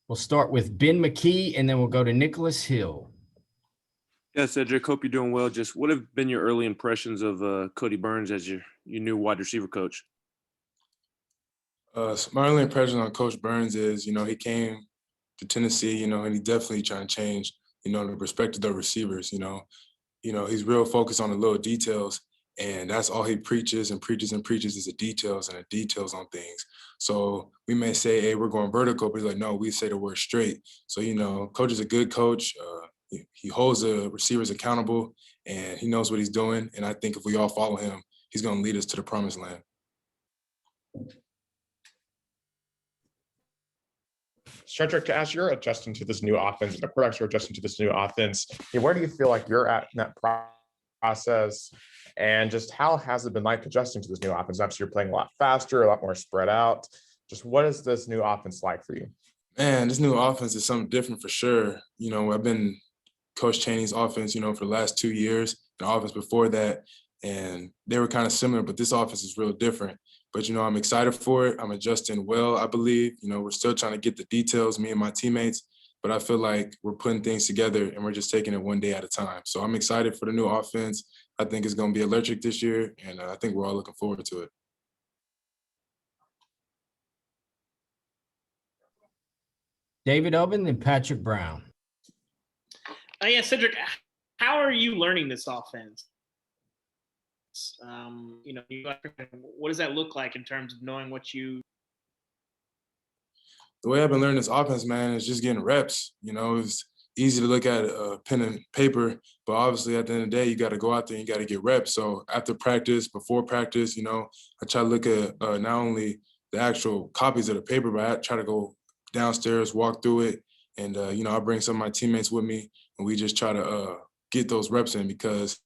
We'll start with Ben McKee, and then we'll go to Nicholas Hill. Yeah, Cedric, hope you're doing well. Just what have been your early impressions of Cody Burns as your new wide receiver coach? So my early impression on Coach Burns is, he came to Tennessee, and he definitely trying to change, the perspective of receivers. He's real focused on the little details, and that's all he preaches and preaches and preaches is the details and the details on things. So we may say, hey, we're going vertical, but he's like, no, we say the word straight. So, Coach is a good coach. He holds the receivers accountable, and he knows what he's doing. And I think if we all follow him, he's going to lead us to the promised land. Cedric, as you're adjusting to this new offense, the quarterbacks are adjusting to this new offense, where do you feel like you're at in that process? And just how has it been like adjusting to this new offense? Obviously, you're playing a lot faster, a lot more spread out. Just what is this new offense like for you? Man, this new offense is something different for sure. I've been Coach Chaney's offense, for the last 2 years, the offense before that, and they were kind of similar, but this offense is real different. But, I'm excited for it. I'm adjusting well, I believe. We're still trying to get the details, me and my teammates, but I feel like we're putting things together and we're just taking it one day at a time. So I'm excited for the new offense. I think it's going to be electric this year, and I think we're all looking forward to it. David Oben and Patrick Brown. Yeah, Cedric, how are you learning this offense? What does that look like in terms of knowing what you? The way I've been learning this offense, man, is just getting reps. It's easy to look at a pen and paper, but obviously at the end of the day, you got to go out there and you got to get reps. So after practice, before practice, I try to look at not only the actual copies of the paper, but I try to go downstairs, walk through it, and I bring some of my teammates with me, and we just try to get those reps in, because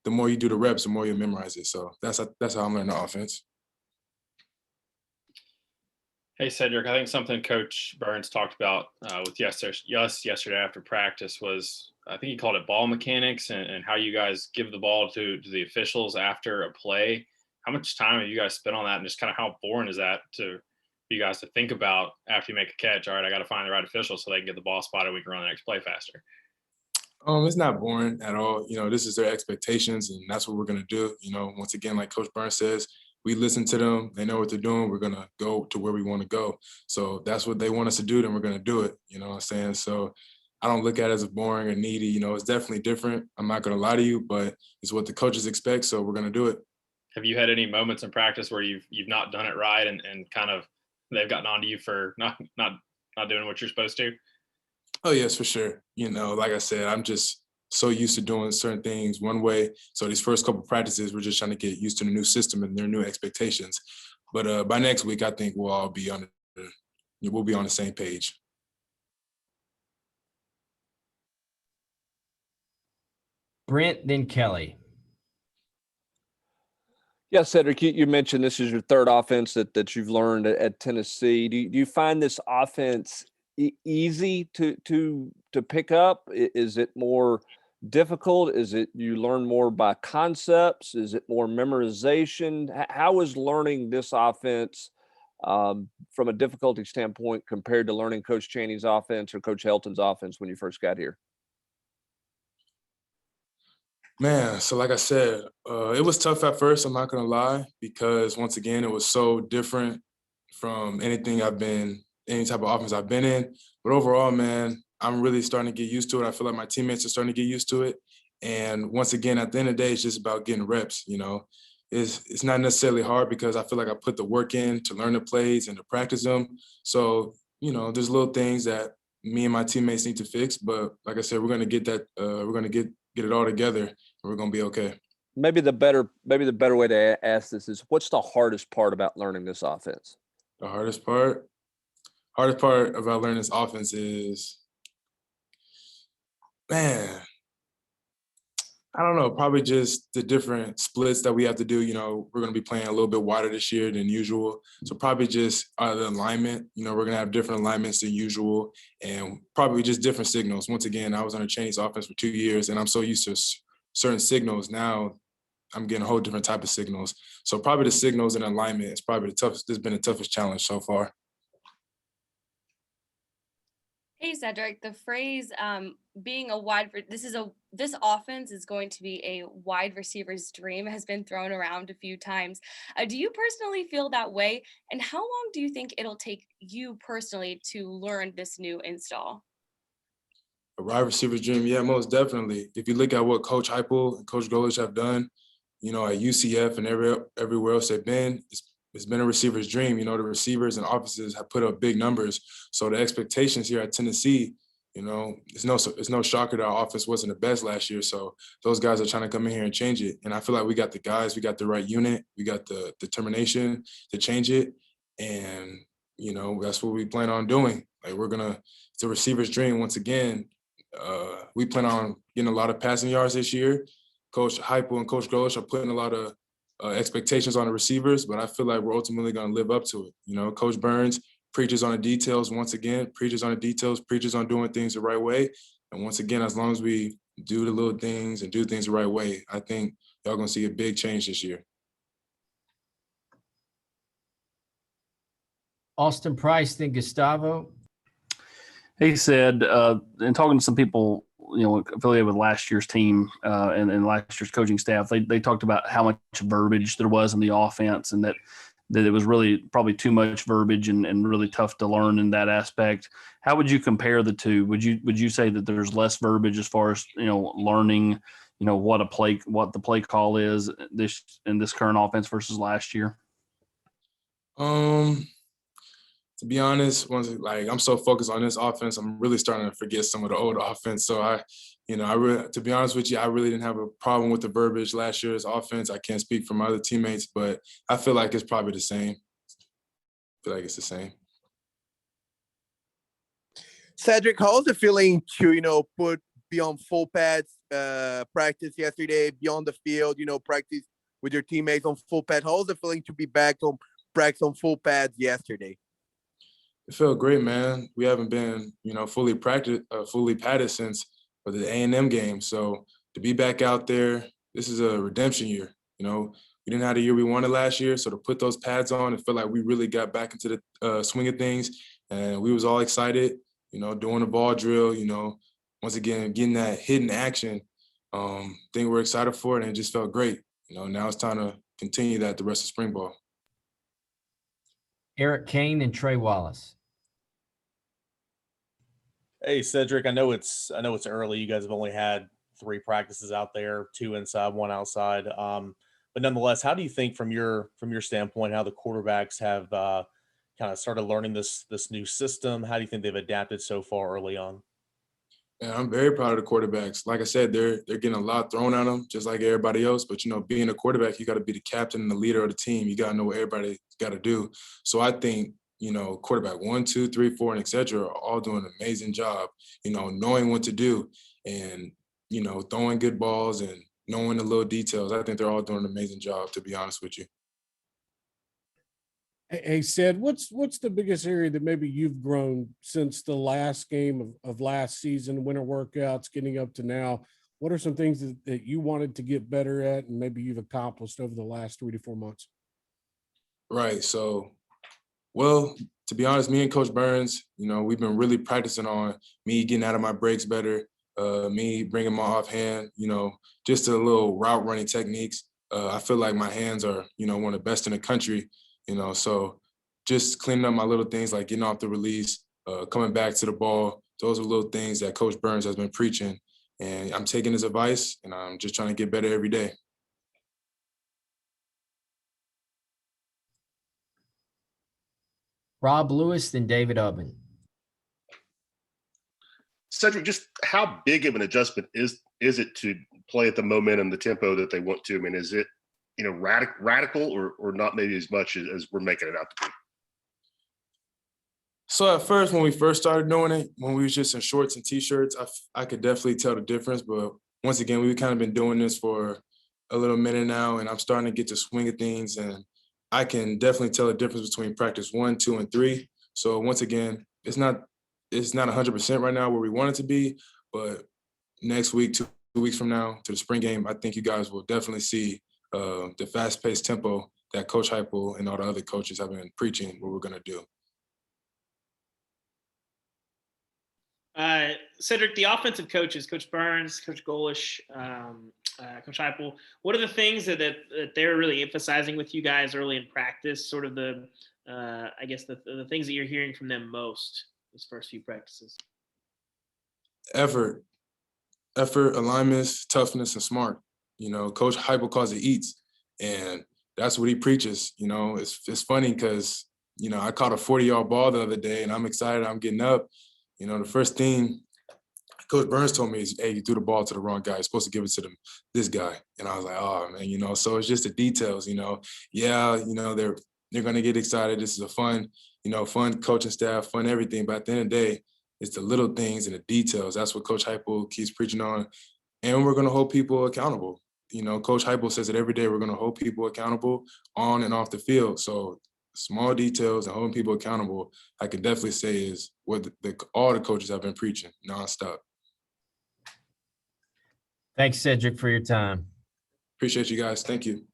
the more you do the reps, the more you memorize it. So that's how I'm learning the offense. Hey, Cedric, I think something Coach Burns talked about with yesterday after practice was, I think he called it ball mechanics and how you guys give the ball to the officials after a play. How much time have you guys spent on that, and just kind of how boring is that for you guys to think about after you make a catch? All right, I got to find the right official so they can get the ball spotted. We can run the next play faster. It's not boring at all. This is their expectations, and that's what we're going to do. Once again, like Coach Burns says, we listen to them. They know what they're doing. We're going to go to where we want to go. So that's what they want us to do, then we're going to do it. You know what I'm saying? So I don't look at it as boring or needy. It's definitely different. I'm not going to lie to you, but it's what the coaches expect, so we're going to do it. Have you had any moments in practice where you've not done it right and kind of they've gotten onto you for not doing what you're supposed to? Oh, yes, for sure. Like I said, I'm just so used to doing certain things one way. So these first couple of practices, we're just trying to get used to the new system and their new expectations. But by next week, I think we'll be on the same page. Brent, then Kelly. Yeah, Cedric, you mentioned this is your third offense that you've learned at Tennessee. Do you find this offense easy to pick up? Is it more difficult? Is it you learn more by concepts? Is it more memorization? How is learning this offense from a difficulty standpoint compared to learning Coach Chaney's offense or Coach Helton's offense when you first got here? Man, so like I said, it was tough at first, I'm not going to lie, because once again, it was so different from any type of offense I've been in. But overall, man, I'm really starting to get used to it. I feel like my teammates are starting to get used to it. And once again, at the end of the day, it's just about getting reps, It's not necessarily hard because I feel like I put the work in to learn the plays and to practice them. So, there's little things that me and my teammates need to fix. But like I said, we're going to get that. We're going to get it all together, and we're going to be okay. Maybe the better way to ask this is, what's the hardest part about learning this offense? The hardest part about learning this offense is, man, I don't know, probably just the different splits that we have to do. We're going to be playing a little bit wider this year than usual. So probably just the alignment, we're going to have different alignments than usual, and probably just different signals. Once again, I was on a Chinese offense for 2 years, and I'm so used to certain signals. Now I'm getting a whole different type of signals. So probably the signals and alignment is probably the toughest. This has been the toughest challenge so far. Hey Cedric, the phrase being a this offense is going to be a wide receiver's dream has been thrown around a few times. Do you personally feel that way? And how long do you think it'll take you personally to learn this new install? A wide receiver's dream, yeah, most definitely. If you look at what Coach Heupel and Coach Golish have done, at UCF and everywhere else they've been, it's been a receiver's dream. The receivers and offices have put up big numbers. So the expectations here at Tennessee, it's no shocker that our offense wasn't the best last year. So those guys are trying to come in here and change it. And I feel like we got the guys, we got the right unit, we got the determination to change it. And, that's what we plan on doing. Like it's a receiver's dream once again. We plan on getting a lot of passing yards this year. Coach Heupel and Coach Golish are putting a lot of expectations on the receivers, but I feel like we're ultimately going to live up to it. Coach Burns preaches on the details once again, preaches on doing things the right way. And once again, as long as we do the little things and do things the right way, I think y'all going to see a big change this year. Austin Price, then Gustavo. He said, and talking to some people, affiliated with last year's team and last year's coaching staff, they talked about how much verbiage there was in the offense, and that it was really probably too much verbiage and really tough to learn in that aspect. How would you compare the two? Would you say that there's less verbiage as far as learning, what the play call is in this current offense versus last year? To be honest, I'm so focused on this offense, I'm really starting to forget some of the old offense. So to be honest with you, I really didn't have a problem with the verbiage last year's offense. I can't speak for my other teammates, but I feel like it's probably the same. I feel like it's the same. Cedric, how was it feeling to, be on full pads practice yesterday, be on the field, practice with your teammates on full pads? How was it feeling to be back on practice on full pads yesterday? It felt great, man. We haven't been, fully padded since the A&M game. So to be back out there, this is a redemption year. We didn't have the year we wanted last year. So to put those pads on, it felt like we really got back into the swing of things. And we was all excited, doing the ball drill, once again, getting that hidden action thing we're excited for. And it just felt great. Now it's time to continue that the rest of spring ball. Eric Kane and Trey Wallace. Hey Cedric, I know it's early. You guys have only had 3 practices out there, 2 inside, 1 outside. But nonetheless, how do you think from your standpoint how the quarterbacks have kind of started learning this new system? How do you think they've adapted so far early on? Yeah, I'm very proud of the quarterbacks. Like I said, they're getting a lot thrown at them, just like everybody else. But being a quarterback, you got to be the captain and the leader of the team. You got to know what everybody's got to do. So I think quarterback 1, 2, 3, 4, and et cetera are all doing an amazing job. Knowing what to do and throwing good balls and knowing the little details. I think they're all doing an amazing job, to be honest with you. Hey, Sid, what's the biggest area that maybe you've grown since the last game of last season, winter workouts, getting up to now? What are some things that you wanted to get better at and maybe you've accomplished over the last 3 to 4 months? Right. So, well, to be honest, me and Coach Burns, we've been really practicing on me getting out of my breaks better, me bringing my offhand, just a little route running techniques. I feel like my hands are, one of the best in the country. So just cleaning up my little things like getting off the release, coming back to the ball. Those are little things that Coach Burns has been preaching. And I'm taking his advice, and I'm just trying to get better every day. Rob Lewis, then David Ubben. Cedric, just how big of an adjustment is it to play at the momentum, the tempo that they want to? I mean, is it radical or not maybe as much as we're making it out to be? So at first, when we first started doing it, when we was just in shorts and T-shirts, I could definitely tell the difference. But once again, we've kind of been doing this for a little minute now, and I'm starting to get the swing of things, and I can definitely tell the difference between practice 1, 2, and 3. So once again, it's not 100% right now where we want it to be, but next week, 2 weeks from now to the spring game, I think you guys will definitely see the fast-paced tempo that Coach Heupel and all the other coaches have been preaching what we're going to do. Cedric, the offensive coaches, Coach Burns, Coach Golish, Coach Heupel, what are the things that they're really emphasizing with you guys early in practice? Sort of the things that you're hearing from them most these first few practices. Effort, alignments, toughness, and smart. Coach Heupel calls it eats, and that's what he preaches. It's funny because I caught a 40-yard ball the other day, and I'm excited. I'm getting up. The first thing Coach Burns told me is, "Hey, you threw the ball to the wrong guy. You're supposed to give it to this guy." And I was like, "Oh man," So it's just the details. They're gonna get excited. This is a fun coaching staff, fun everything. But at the end of the day, it's the little things and the details. That's what Coach Heupel keeps preaching on. And we're gonna hold people accountable. Coach Heupel says it every day. We're gonna hold people accountable on and off the field. So small details and holding people accountable, I can definitely say is what all the coaches have been preaching nonstop. Thanks, Cedric, for your time. Appreciate you guys. Thank you.